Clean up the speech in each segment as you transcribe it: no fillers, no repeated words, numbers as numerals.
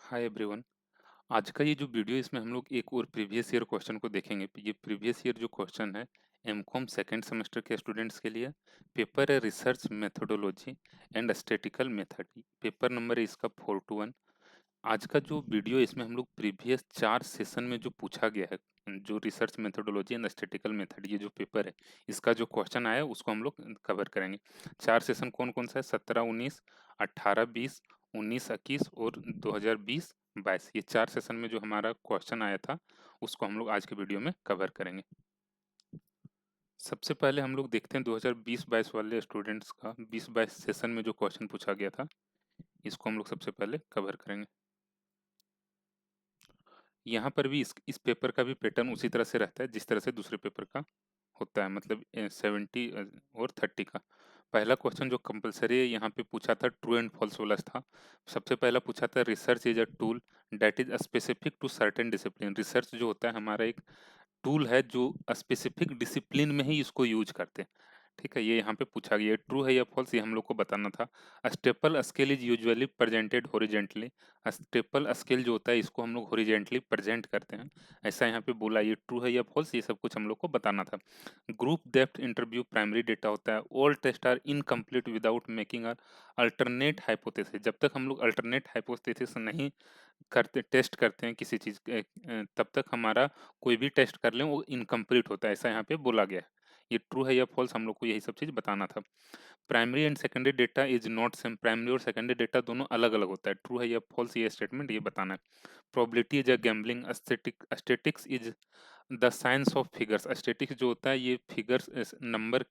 Hi everyone. आज का ये जो वीडियो इसमें हम लोग एक और प्रीवियस ईयर क्वेश्चन को देखेंगे। ये प्रीवियस ईयर जो क्वेश्चन है एमकॉम सेकंड सेमेस्टर के स्टूडेंट्स के लिए पेपर है research methodology and statistical method. Paper number है इसका 421। आज का जो वीडियो इसमें हम लोग प्रीवियस 4 सेशन में जो पूछा गया है, जो research methodology and statistical method ये जो पेपर है इसका जो क्वेश्चन आया है उसको हम लोग कवर करेंगे। 4 सेशन कौन कौन सा है? 17-19, 18-20, 19-21 और 2020-22। ये 4 सेशन में जो हमारा क्वेश्चन आया था उसको हम लोग आज के वीडियो में कवर करेंगे। सबसे पहले हम लोग देखते हैं 2020-22 वाले स्टूडेंट्स का 20-22 सेशन में जो क्वेश्चन पूछा गया था, इसको हम लोग सबसे पहले कवर करेंगे। यहाँ पर भी इस पेपर का भी पैटर्न उसी तरह से रहता है जिस तरह से दूसरे पेपर का होता है, मतलब 70 और 30 का। पहला क्वेश्चन जो कंपलसरी है यहाँ पे पूछा था ट्रू एंड फॉल्स वाला था। सबसे पहला पूछा था research is a tool that is specific to certain discipline. Research जो होता है हमारा एक टूल है जो स्पेसिफिक डिसिप्लिन में ही इसको यूज करते हैं। ठीक है, ये यहाँ पे पूछा गया ट्रू है या फॉल्स, ये हम लोग को बताना था। Staple scale is usually presented horizontally. Staple scale जो होता है इसको हम लोग हॉरिजेंटली प्रेजेंट करते हैं, ऐसा यहाँ पे बोला। ये ट्रू है या फॉल्स ये सब कुछ हम लोग को बताना था। Group depth interview primary data होता है। All test are incomplete without making alternate hypothesis. जब तक हम लोग अल्टरनेट हाइपोथेसिस नहीं करते, टेस्ट करते हैं किसी चीज के, तब तक हमारा कोई भी टेस्ट कर लें वो इनकम्प्लीट होता है, ऐसा यहाँ पे बोला गया है। ये ट्रू है या फॉल्स हम लोग को यही सब चीज बताना था। Primary and secondary data is not same. Primary और सेकेंडरी डेटा दोनों अलग अलग होता है। ट्रू है या फॉल्स ये स्टेटमेंट ये बताना है। Probability is a gambling. Statistics is the science of figures. Statistics जो होता है ये फिगर्स नंबर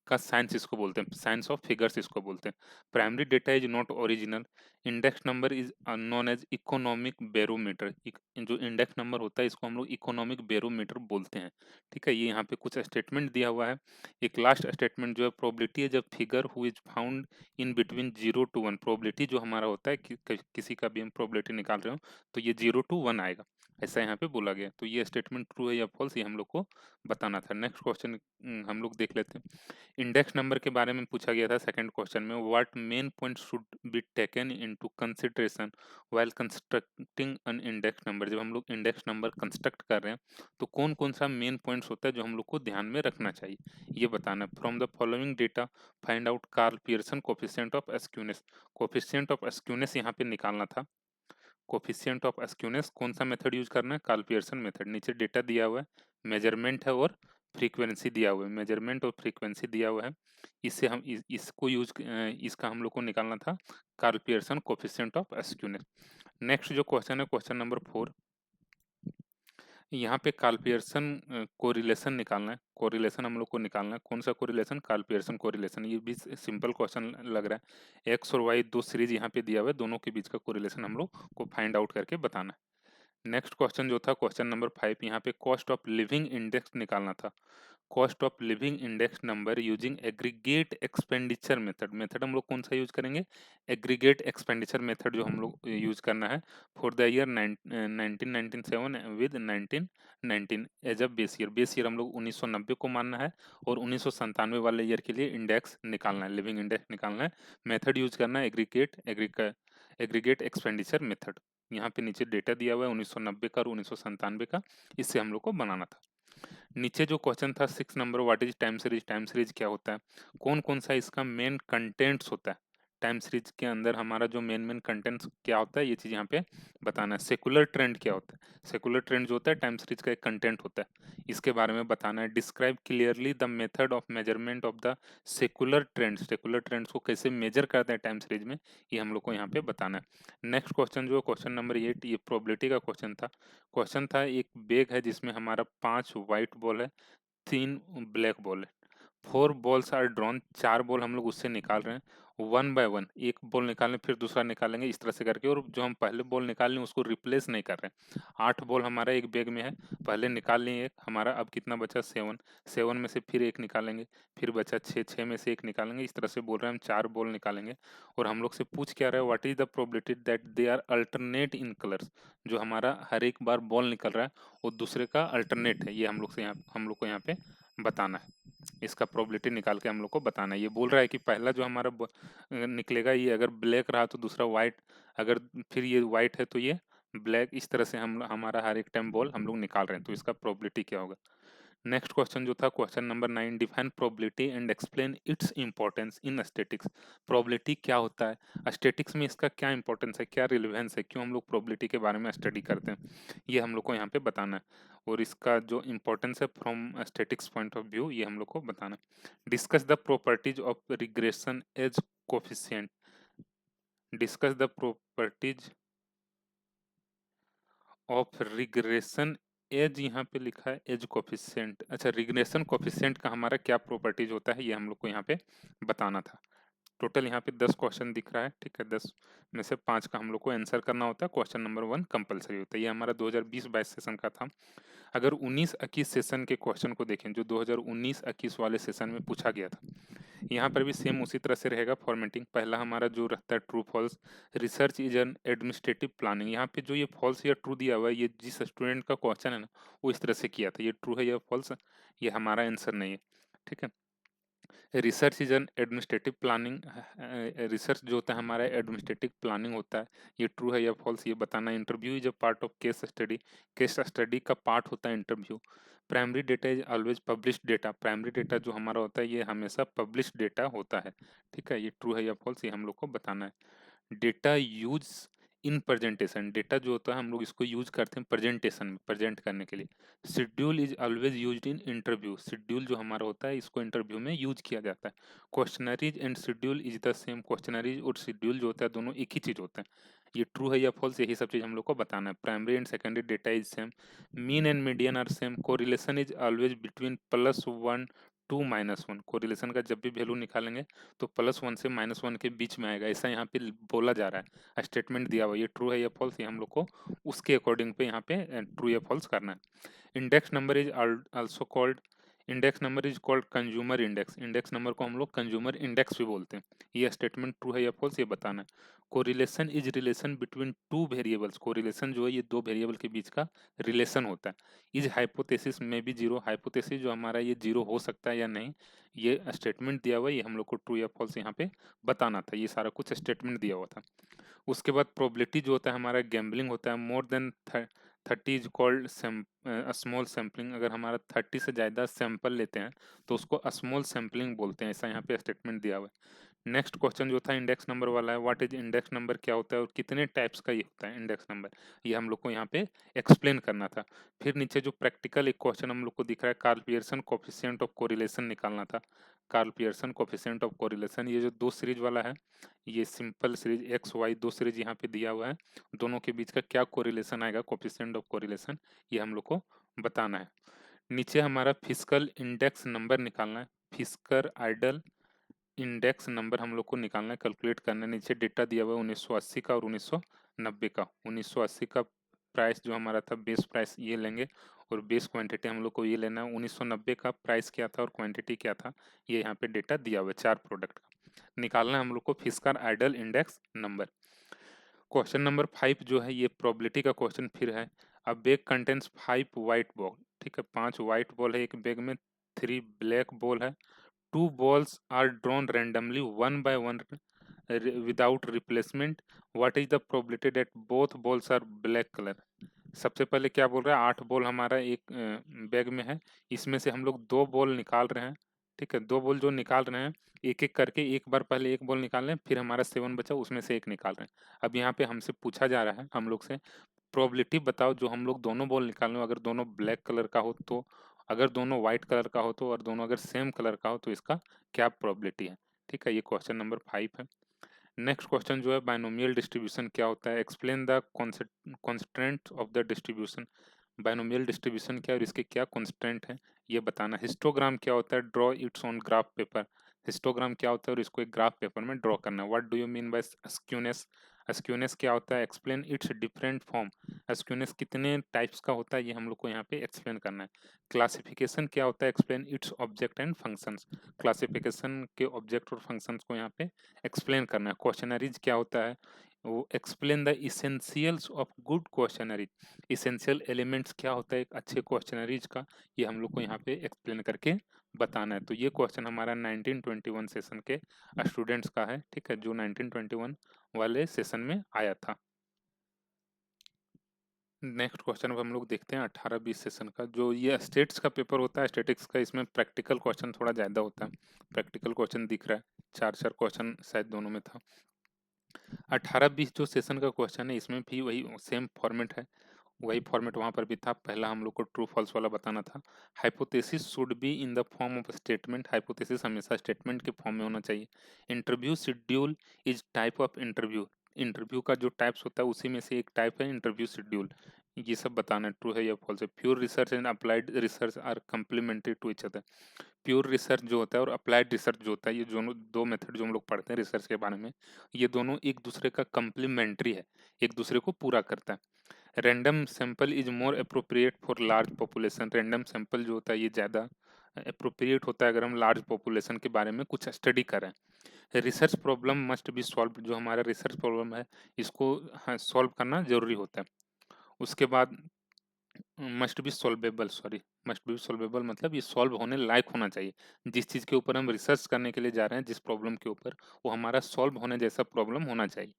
का साइंस इसको बोलते हैं, साइंस ऑफ फिगर्स इसको बोलते हैं। Primary data is not original. Index number is known as economic barometer. जो इंडेक्स नंबर होता है इसको हम लोग इकोनॉमिक बैरोमीटर बोलते हैं। ठीक है, ये यहाँ पे कुछ स्टेटमेंट दिया हुआ है। एक लास्ट स्टेटमेंट जो है प्रोबेबिलिटी है जब figure who is found in between 0 to 1। Probability जो हमारा होता है कि किसी का भी हम प्रोबेबिलिटी निकाल रहे हो तो ये 0 to 1 आएगा, ऐसा यहाँ पे बोला गया। तो ये स्टेटमेंट ट्रू है या फॉल्स ये हम लोग को बताना था। नेक्स्ट क्वेश्चन हम लोग देख लेते हैं। इंडेक्स नंबर के बारे में पूछा गया था सेकंड क्वेश्चन में। What main point should be taken into consideration while constructing an index number. जब हम लोग इंडेक्स नंबर कंस्ट्रक्ट कर रहे हैं तो कौन कौन सा मेन पॉइंट्स होता है जो हम लोग को ध्यान में रखना चाहिए ये बताना है। From the following data find out Karl Pearson coefficient of skewness. Coefficient of skewness यहाँ पे निकालना था। कोफिशिएंट ऑफ स्क्यूनेस कौन सा मेथड यूज करना है? Karl Pearson method. नीचे डेटा दिया हुआ है, मेजरमेंट है और फ्रीक्वेंसी दिया हुआ है। मेजरमेंट और फ्रीक्वेंसी दिया हुआ है, इससे हम इसको इसका हम लोग को निकालना था Karl Pearson coefficient of skewness. Next जो क्वेश्चन है क्वेश्चन नंबर 4। यहाँ पे कार्ल पियर्सन कोरिलेशन निकालना है। कोरिलेशन हम लोग को निकालना है। कौन सा कोरिलेशन? Karl Pearson correlation. ये भी सिंपल क्वेश्चन लग रहा है। एक्स और वाई दो सीरीज यहाँ पे दिया हुआ है, दोनों के बीच का कोरिलेशन हम लोग को फाइंड आउट करके बताना है। नेक्स्ट क्वेश्चन जो था क्वेश्चन नंबर 5, यहाँ पे कॉस्ट ऑफ लिविंग इंडेक्स निकालना था। Cost of living index number using aggregate expenditure method. Method हम लोग कौन सा यूज करेंगे? एग्रीगेट एक्सपेंडिचर मेथड जो हम लोग यूज करना है for the year 1997 with 1919 as a base year. Base year हम लोग 1990 को मानना है और 1997 वाले ईयर के लिए इंडेक्स निकालना है, लिविंग इंडेक्स निकालना है। मेथड यूज करना है एग्रीगेट एक्सपेंडिचर मेथड। यहाँ पे नीचे डेटा दिया हुआ है 1990 का और 1997 का, इससे हम लोग को बनाना था। नीचे जो क्वेश्चन था 6 number, what is time series. Time series क्या होता है? कौन कौन सा इसका मेन कंटेंट्स होता है? टाइम सीरीज के अंदर हमारा जो मेन कंटेंट्स क्या होता है ये चीज यहाँ पे बताना है। सेकुलर ट्रेंड क्या होता है? सेकुलर ट्रेंड जो होता है टाइम सीरीज का एक कंटेंट होता है, इसके बारे में बताना है। Describe clearly the method of measurement of the secular trend. Secular trends को कैसे मेजर करते हैं टाइम सीरीज में, ये हम लोग को यहाँ पे बताना है। नेक्स्ट क्वेश्चन जो क्वेश्चन नंबर 8, ये प्रोबेबिलिटी का क्वेश्चन था। क्वेश्चन था एक बैग है जिसमें हमारा 5 व्हाइट बॉल है, 3 ब्लैक बॉल है। 4 बॉल्स आर ड्रॉन। 4 बॉल हम लोग उससे निकाल रहे हैं 1 by 1। एक बॉल निकालें फिर दूसरा निकालेंगे इस तरह से करके, और जो हम पहले बॉल निकाल लें उसको रिप्लेस नहीं कर रहे हैं। 8 बॉल हमारा एक बैग में है, पहले निकाल लिए एक, हमारा अब कितना बचा? 7। 7 में से फिर एक निकालेंगे, फिर बचा 6। 6 में से एक निकालेंगे, इस तरह से बोल रहे हैं हम 4 बॉल निकालेंगे। और हम लोग से पूछ क्या रहा है? What is the probability that they are alternate in colours. जो हमारा हर एक बार बॉल निकल रहा है वो दूसरे का अल्टरनेट है, ये हम लोग को यहाँ पे बताना है, इसका प्रोबेबिलिटी निकाल के हम लोग को बताना है। ये बोल रहा है कि पहला जो हमारा निकलेगा ये अगर ब्लैक रहा तो दूसरा व्हाइट, अगर फिर ये व्हाइट है तो ये ब्लैक, इस तरह से हम हमारा हर एक टाइम बॉल हम लोग निकाल रहे हैं, तो इसका प्रोबेबिलिटी क्या होगा। नेक्स्ट क्वेश्चन जो था question number 9, define probability and explain its importance in statics. Probability क्या होता है, स्टैटिक्स में इसका क्या इंपॉर्टेंस है, क्या रिलेवेंस है, क्यों हम लोग प्रोबेबिलिटी के बारे में स्टडी करते हैं, ये हम लोग को यहाँ पे बताना है। और इसका जो इंपॉर्टेंस है from statics point of view, ये हम लोग को बताना है। Discuss the properties of regression as coefficient. Discuss the properties of regression as, यहाँ पे लिखा है एज कोफिशिएंट। अच्छा, रिग्रेशन कोफिशिएंट का हमारा क्या प्रॉपर्टीज होता है, ये हम लोग को यहाँ पे बताना था। टोटल यहाँ पे 10 क्वेश्चन दिख रहा है, ठीक है। 10 में से 5 का हम लोग को आंसर करना होता है। क्वेश्चन नंबर 1 कंपलसरी होता है। ये हमारा 2020-22 सेशन का था। अगर 19-21 सेशन के क्वेश्चन को देखें, जो 2019-21 वाले सेशन में पूछा गया था, यहाँ पर भी सेम उसी तरह से रहेगा फॉर्मेटिंग। पहला हमारा जो रहता है true false, research is an administrative planning. यहाँ पे जो ये फॉल्स या ट्रू दिया हुआ है, ये जिस स्टूडेंट का क्वेश्चन है ना, वो इस तरह से किया था, ये ट्रू है या फॉल्स, ये हमारा आंसर नहीं है, ठीक है। Research is an administrative planning, research जो होता है हमारा एडमिनिस्ट्रेटिव प्लानिंग होता है, ये ट्रू है या फॉल्स, ये बताना। Interview is a part of case study, case study का पार्ट होता है interview. Primary data is always published data, primary data जो हमारा होता है ये हमेशा पब्लिश्ड डेटा होता है, ठीक है। ये ट्रू है या फॉल्स, ये हम लोग को बताना है। Data use in presentation, data जो होता है हम लोग इसको यूज करते हैं प्रेजेंटेशन में, प्रेजेंट करने के लिए। Schedule is always used in interview, schedule जो हमारा होता है इसको इंटरव्यू में यूज किया जाता है। Questionnaires and schedule is the same, questionnaires और शेड्यूल जो होता है दोनों एक ही चीज होता है। ये ट्रू है या फॉल्स, यही सब चीज हम लोग को बताना है। Primary and secondary data is same, mean and median are same, correlation is always between +1 to -1। Correlation का जब भी वैल्यू निकालेंगे तो +1 से -1 के बीच में आएगा, ऐसा यहाँ पे बोला जा रहा है, स्टेटमेंट दिया हुआ। ये ट्रू है या फॉल्स, ये हम लोग को उसके अकॉर्डिंग पे यहाँ पे ट्रू या फॉल्स करना है। Index number is also called, index number is called consumer index, index number को हम लोग कंज्यूमर इंडेक्स भी बोलते हैं। ये स्टेटमेंट ट्रू है या फॉल्स, ये बताना है। Correlation is relation between two variables, correlation जो है ये दो वेरिएबल के बीच का रिलेशन होता है। इज हाइपोथेसिस में भी जीरो, हाइपोथेसिस जो हमारा ये जीरो हो सकता है या नहीं, ये स्टेटमेंट दिया हुआ है, ये हम लोग को ट्रू या फॉल्स यहाँ पे बताना था। ये सारा कुछ स्टेटमेंट दिया हुआ था। उसके बाद प्रोबेबिलिटी जो होता है हमारा गैम्बलिंग होता है, more than 30 is called small sampling. अगर हमारा 30 से ज़्यादा सैंपल लेते हैं तो उसको स्मॉल सैम्पलिंग बोलते हैं, ऐसा यहाँ पे स्टेटमेंट दिया हुआ है। नेक्स्ट क्वेश्चन जो था इंडेक्स नंबर वाला है, व्हाट इज इंडेक्स नंबर, क्या होता है और कितने टाइप्स का ये होता है इंडेक्स नंबर, ये हम लोग को यहाँ पे एक्सप्लेन करना था। फिर नीचे जो प्रैक्टिकल एक क्वेश्चन हम लोग को दिख रहा है, Karl Pearson coefficient of correlation निकालना था। Karl Pearson coefficient of correlation, ये जो दो सीरीज वाला है, ये सिंपल सीरीज एक्स वाई दो सीरीज यहाँ पे दिया हुआ है, दोनों के बीच का क्या कोरिलेशन आएगा, कोफिशिएंट ऑफ कोरिलेशन, ये हम लोग को बताना है। नीचे हमारा फिजिकल इंडेक्स नंबर निकालना है, फिजिकल आइडल इंडेक्स नंबर हम लोग को निकालना है, कैलकुलेट करना है। नीचे डेटा दिया हुआ है 1980 का और 1990 का। 1980 का प्राइस जो हमारा था बेस प्राइस ये लेंगे और बेस क्वांटिटी हम लोग को ये लेना है। 1990 का प्राइस क्या था और क्वांटिटी क्या था, ये यहाँ पे डेटा दिया हुआ है 4 प्रोडक्ट का। निकालना है हम लोग को physical ideal index number. Question number 5 जो है ये प्रोबेबिलिटी का क्वेश्चन फिर है। अब बैग कंटेन्स 5 वाइट बॉल, ठीक है, 5 वाइट बॉल है एक बैग में, 3 ब्लैक बॉल है। Two balls are drawn randomly one by one without replacement. What is the probability that both balls are black color? सबसे पहले क्या बोल रहा है, 8 बॉल हमारा एक बैग में है, इसमें से हम लोग 2 बॉल निकाल रहे हैं, ठीक है। 2 बॉल जो निकाल रहे हैं एक एक करके, एक बार पहले एक बॉल निकाल रहे हैं, फिर हमारा 7 बचा उसमें से एक निकाल रहे हैं। अब यहाँ पे हमसे पूछा जा रहा है हम लोग से प्रोबेबिलिटी बताओ जो हम लोग दोनों बॉल निकाल रहे हो, अगर दोनों ब्लैक कलर का हो तो, अगर दोनों व्हाइट कलर का हो तो, और दोनों अगर सेम कलर का हो तो इसका क्या प्रोबेबिलिटी है, ठीक है। ये क्वेश्चन नंबर 5 है। नेक्स्ट क्वेश्चन जो है बायनोमियल डिस्ट्रीब्यूशन क्या होता है, explain the constant of the distribution. Binomial distribution क्या है और इसके क्या कॉन्स्टेंट है, ये बताना। हिस्टोग्राम क्या होता है, draw it's on graph paper. Histogram क्या होता है और इसको एक ग्राफ पेपर में ड्रॉ करना है। What do you mean by skewness, skewness क्या होता है, explain it's different form. Skewness कितने टाइप्स का होता है, ये हम लोग को यहाँ पे एक्सप्लेन करना है। क्लासिफिकेशन क्या होता है, explain its object and functions. Classification के ऑब्जेक्ट और फंक्शंस को यहाँ पे एक्सप्लेन करना है। क्वेश्चनरीज क्या होता है, वो explain the essentials of good questionnaire. Essential elements क्या होता है एक अच्छे क्वेश्चनरीज का, ये हम लोग को यहाँ पे एक्सप्लेन करके बताना है। तो ये क्वेश्चन हमारा 1921 सेशन के स्टूडेंट्स का है, ठीक है, जो 1921 वाले सेशन में आया था। नेक्स्ट क्वेश्चन अब हम लोग देखते हैं 18-20 सेशन का, जो ये स्टेट्स का पेपर होता है स्टेटिक्स का, इसमें प्रैक्टिकल क्वेश्चन थोड़ा ज़्यादा होता है। प्रैक्टिकल क्वेश्चन दिख रहा है, 4-4 क्वेश्चन शायद दोनों में था। 18-20 जो सेशन का क्वेश्चन है इसमें भी वही सेम फॉर्मेट है, वही फॉर्मेट वहाँ पर भी था। पहला हम लोग को ट्रू फॉल्स वाला बताना था। Hypothesis should be in the form of statement, hypothesis हमेशा स्टेटमेंट के फॉर्म में होना चाहिए। Interview schedule is type of interview, interview का जो टाइप्स होता है उसी में से एक टाइप है इंटरव्यू शेड्यूल। ये सब बताना है, ट्रू है या फॉल्स है। Pure research and applied research are complementary to each other. Pure research जो होता है और अप्लाइड रिसर्च जो होता है, ये दोनों दो मेथड जो हम लोग पढ़ते हैं रिसर्च के बारे में, ये दोनों एक दूसरे का कंप्लीमेंट्री है, एक दूसरे को पूरा करता है। Random sample is more appropriate for large population, random sample जो होता है ये ज़्यादा अप्रोप्रिएट होता है अगर हम लार्ज पॉपुलेशन के बारे में कुछ स्टडी करें। Research problem must B solve, जो हमारा रिसर्च प्रॉब्लम है इसको सॉल्व करना जरूरी होता है। उसके बाद must be solvable, sorry, must be solvable मतलब ये सॉल्व होने लायक होना चाहिए। जिस चीज़ के ऊपर हम रिसर्च करने के लिए जा रहे हैं, जिस प्रॉब्लम के ऊपर, वो हमारा सॉल्व होने जैसा प्रॉब्लम होना चाहिए,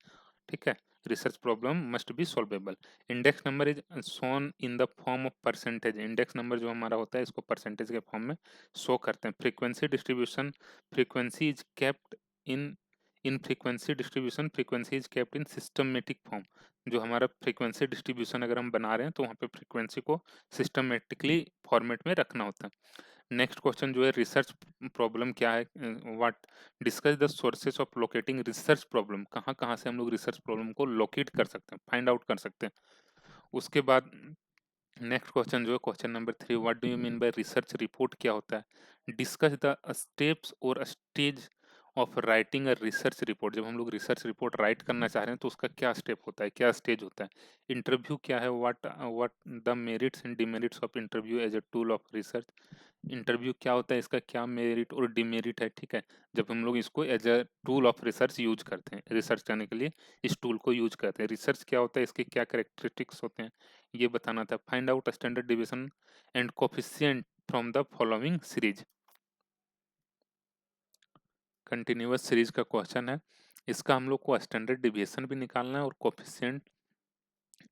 ठीक है। Research problem must be solvable. Index number is shown in the form of percentage, index number जो हमारा होता है इसको परसेंटेज के फॉर्म में शो करते हैं। Frequency distribution, frequency is kept in in frequency distribution, frequency is kept in systematic form. जो हमारा फ्रीक्वेंसी डिस्ट्रीब्यूशन अगर हम बना रहे हैं तो वहाँ पे फ्रीक्वेंसी को सिस्टमेटिकली फॉर्मेट में रखना होता है। नेक्स्ट क्वेश्चन जो है रिसर्च प्रॉब्लम क्या है, what, discuss the sources of locating research problem, कहाँ कहाँ से हम लोग रिसर्च प्रॉब्लम को लोकेट कर सकते हैं, फाइंड आउट कर सकते हैं। उसके बाद नेक्स्ट क्वेश्चन जो है question number 3, what do you mean by research report, क्या होता है। डिस्कस द स्टेप्स और stage of writing a research report, जब हम लोग रिसर्च रिपोर्ट राइट करना चाह रहे हैं तो उसका क्या स्टेप होता है, क्या स्टेज होता है। इंटरव्यू क्या है, what what the merits and demerits of interview as a tool of research, interview क्या होता है, इसका क्या मेरिट और डिमेरिट है, ठीक है, जब हम लोग इसको as a tool of research use करते हैं, रिसर्च करने के लिए इस टूल को यूज करते हैं। रिसर्च क्या होता है, इसके क्या कैरेक्टरिस्टिक्स होते हैं, ये बताना था। Find out standard deviation and coefficient from the following series, continuous series का क्वेश्चन है, इसका हम लोग को स्टैंडर्ड डिविएशन भी निकालना है और coefficient,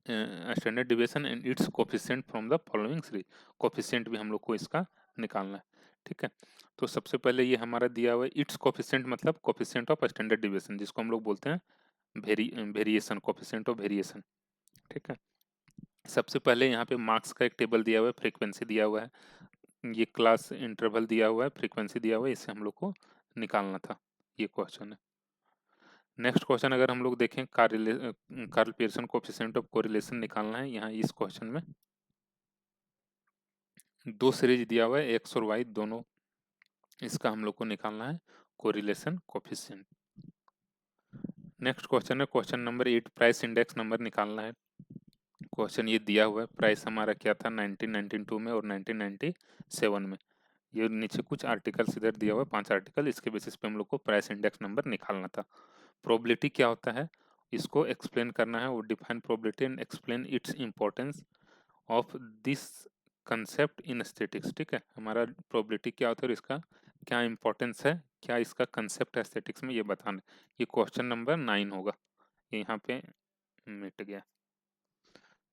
standard deviation and it's coefficient from the following series, coefficient भी हम लोग को इसका निकालना है, ठीक है। तो सबसे पहले ये हमारा दिया हुआ है इट्स कोफिशिएंट, मतलब कोफिशिएंट ऑफ स्टैंडर्ड डिविएशन, जिसको हम लोग बोलते हैं वेरिएशन, कोफिशिएंट ऑफ वेरिएशन, ठीक है। सबसे पहले यहाँ पे मार्क्स का एक टेबल दिया हुआ है, फ्रीक्वेंसी दिया हुआ है, ये क्लास इंटरवल दिया हुआ है, फ्रीक्वेंसी दिया हुआ है, इससे हम लोग को निकालना था, ये क्वेश्चन है। नेक्स्ट क्वेश्चन अगर हम लोग देखें Karl Pearson coefficient of correlation निकालना है, यहाँ इस क्वेश्चन में दो सीरीज दिया हुआ है एक्स और वाई दोनों, इसका हम लोग को निकालना है कोरिलेशन कोएफिशिएंट। नेक्स्ट क्वेश्चन है question number 8, price index number निकालना है। क्वेश्चन ये दिया हुआ है, प्राइस हमारा क्या था 1992 में और 1997 में, ये नीचे कुछ आर्टिकल्स इधर दिया हुआ है 5 आर्टिकल, इसके बेसिस पे हम लोग को प्राइस इंडेक्स नंबर निकालना था। प्रोबेबिलिटी क्या होता है, इसको एक्सप्लेन करना है, वो define probability and explain its importance of this concept in statics, ठीक है, हमारा प्रोबेबिलिटी क्या होता है और इसका क्या इंपॉर्टेंस है, क्या इसका कंसेप्ट है स्टैटिक्स में, ये बताना। ये क्वेश्चन नंबर 9 होगा, ये यहाँ पे मिट गया।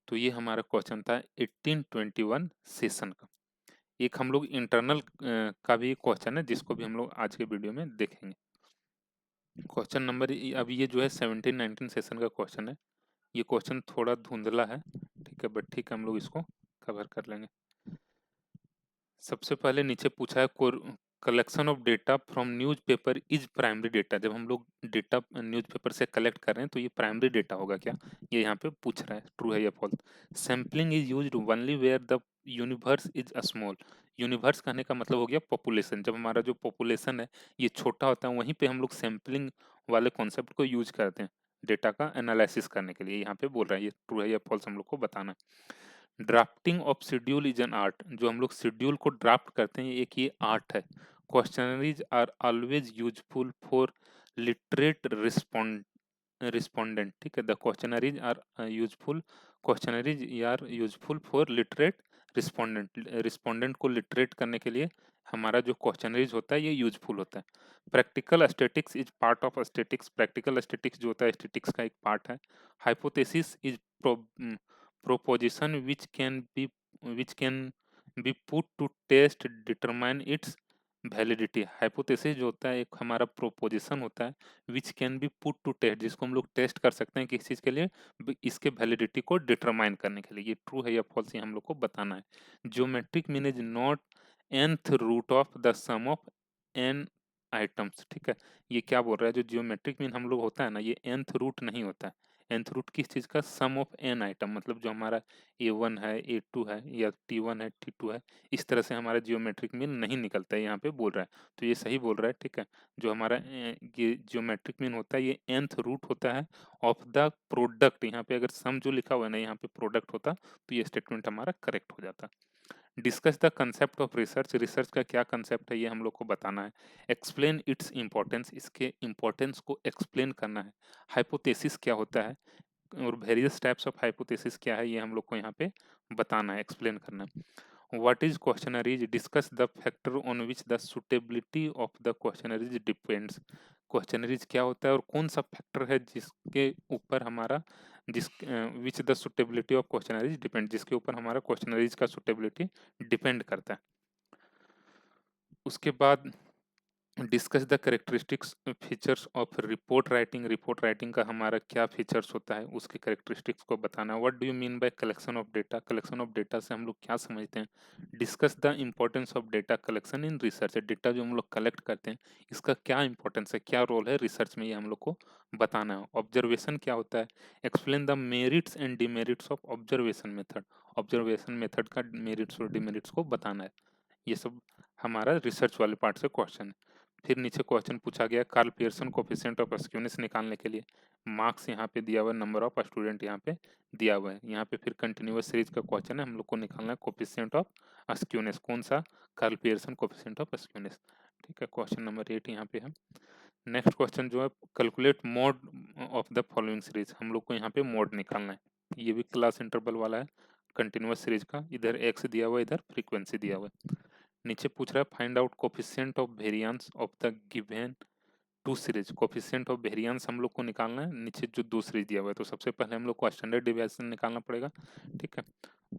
तो ये हमारा क्वेश्चन था 1821 सेशन का। एक हम लोग इंटरनल का भी क्वेश्चन है जिसको भी हम लोग आज के वीडियो में देखेंगे। क्वेश्चन नंबर अब ये जो है 17-19 सेशन का क्वेश्चन है, ये क्वेश्चन थोड़ा धुंधला है, ठीक है, बट ठीक है हम लोग इसको कवर कर लेंगे। सबसे पहले नीचे पूछा है collection of data from newspaper is primary data, जब हम लोग डेटा न्यूज़पेपर से कलेक्ट कर रहे हैं तो ये प्राइमरी डेटा होगा क्या, ये यहाँ पे पूछ रहा है, ट्रू है या false. Sampling is used only where the universe is small, universe कहने का मतलब हो गया पॉपुलेशन, जब हमारा जो पॉपुलेशन है ये छोटा होता है वहीं पे हम लोग सैम्पलिंग वाले कॉन्सेप्ट को यूज करते हैं डेटा का एनालिसिस करने के लिए, यहाँ पे बोल रहा है, ये ट्रू है या फॉल्स हम लोग को बताना है। Drafting of schedule is an art, जो हम लोग शेड्यूल को ड्राफ्ट करते हैं एक ये आर्ट है। Questionnaires are always useful for literate respondent, ठीक है। The questionnaires are useful, questionnaires are useful for literate respondent, respondent को लिटरेट करने के लिए हमारा जो क्वेश्चनरीज होता है ये यूजफुल होता है। Practical statics is part of statics, practical statics जो होता है स्टैटिक्स का एक पार्ट है। Hypothesis is proposition which can be put to test determine its validity. Hypothesis जो होता है एक हमारा प्रोपोजिशन होता है which can be put to test, जिसको हम लोग टेस्ट कर सकते हैं किस चीज़ के लिए, इसके वैलिडिटी को डिटरमाइन करने के लिए, ये ट्रू है या फॉल्स ये हम लोग को बताना है। Geometric mean is not nth root of the sum of n items, ठीक है। ये क्या बोल रहा है, जो जियोमेट्रिक मीन हम लोग होता है ना, ये nth रूट नहीं होता है। nth रूट किस चीज़ का, सम ऑफ n आइटम, मतलब जो हमारा a1 है, a2 है, या t1 है, t2 है, इस तरह से हमारा जियोमेट्रिक मीन नहीं निकलता है, यहाँ पे बोल रहा है। तो ये सही बोल रहा है, ठीक है। जो हमारा ये जियोमेट्रिक मीन होता है ये nth रूट होता है ऑफ द प्रोडक्ट। यहाँ पे अगर सम जो लिखा हुआ है ना, यहाँ पे प्रोडक्ट होता तो ये स्टेटमेंट हमारा करेक्ट हो जाता। Discuss the concept of research, research का क्या कंसेप्ट है ये हम लोग को बताना है। एक्सप्लेन इट्स इंपॉर्टेंस, इसके इंपॉर्टेंस को एक्सप्लेन करना है। हाइपोथेसिस क्या होता है और वेरियस टाइप्स ऑफ हाइपोथेसिस क्या है ये हम लोग को यहाँ पे बताना है, एक्सप्लेन करना है। What is questionnaires, discuss the factor on which the suitability of the questionnaires depends. Questionnaires क्या होता है और कौन सा फैक्टर है जिसके ऊपर हमारा जिस which the suitability of questionnaires depend, जिसके ऊपर हमारा क्वेश्चनरीज का सुटेबिलिटी डिपेंड करता है। उसके बाद discuss the characteristics features of report writing, report writing का हमारा क्या फीचर्स होता है उसके करेक्टरिस्टिक्स को बताना। What do you mean by collection of data, collection of data से हम लोग क्या समझते हैं। Discuss the importance of data collection in research, data जो हम लोग कलेक्ट करते हैं इसका क्या इंपॉर्टेंस है, क्या रोल है रिसर्च में, ये हम लोग को बताना है। ऑब्जर्वेशन क्या होता है, explain the merits and demerits of observation method, observation method का मेरिट्स और डिमेरिट्स को बताना है। ये सब हमारा रिसर्च वाले पार्ट से क्वेश्चन है। फिर नीचे क्वेश्चन पूछा गया Karl Pearson coefficient of skewness निकालने के लिए, मार्क्स यहाँ पे दिया हुआ है, नंबर ऑफ स्टूडेंट यहाँ पे दिया हुआ है। यहाँ पे फिर कंटिन्यूअस सीरीज का क्वेश्चन है, हम लोग को निकालना है कोफिशिएंट ऑफ स्क्यूनेस, कौन सा, Karl Pearson coefficient of skewness, ठीक है। क्वेश्चन नंबर 8 यहाँ पे है। नेक्स्ट क्वेश्चन जो है calculate mode of the following series, हम लोग को यहाँ पे मोड निकालना है। ये भी क्लास इंटरवल वाला है कंटिन्यूअस सीरीज का, इधर एक्स दिया हुआ है, इधर फ्रीक्वेंसी दिया हुआ है। नीचे पूछ रहा है find out coefficient of variance of the given two series, coefficient of variance हम लोग को निकालना है, नीचे जो दो सीरीज दिया हुआ है। तो सबसे पहले हम लोग को स्टैंडर्ड डिविएशन निकालना पड़ेगा, ठीक है।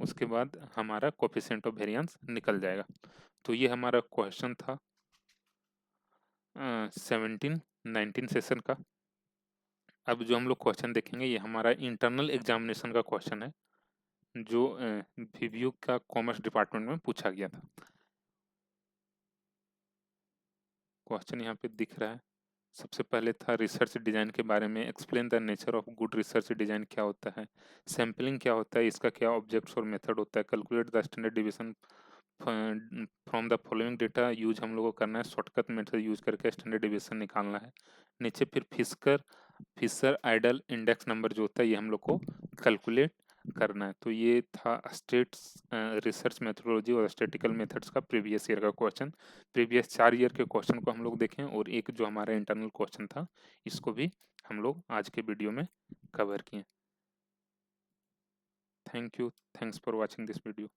उसके बाद हमारा कोफिशिएंट ऑफ वेरिएंस निकल जाएगा। तो ये हमारा क्वेश्चन था 17-19 सेशन का। अब जो हम लोग क्वेश्चन देखेंगे ये हमारा इंटरनल एग्जामिनेशन का क्वेश्चन है, जो वीवीयू का कॉमर्स डिपार्टमेंट में पूछा गया था। क्वेश्चन यहाँ पे दिख रहा है। सबसे पहले था रिसर्च डिजाइन के बारे में, explain the nature of good research design क्या होता है, सैम्पलिंग क्या होता है, इसका क्या ऑब्जेक्ट्स और मेथड होता है, calculate the standard division from the following data use हम लोग को करना है, शॉर्टकट मेथड यूज करके स्टैंडर्ड डिवीजन निकालना है। नीचे फिर फिशर आइडल इंडेक्स नंबर जो होता है ये हम लोग को कैलकुलेट करना है। तो ये था स्टेट्स रिसर्च मेथोडोलॉजी और स्टैटिकल मेथड्स का प्रीवियस ईयर का क्वेश्चन। प्रीवियस 4 ईयर के क्वेश्चन को हम लोग देखें और एक जो हमारा इंटरनल क्वेश्चन था इसको भी हम लोग आज के वीडियो में कवर किए। Thank you, thanks for watching this video.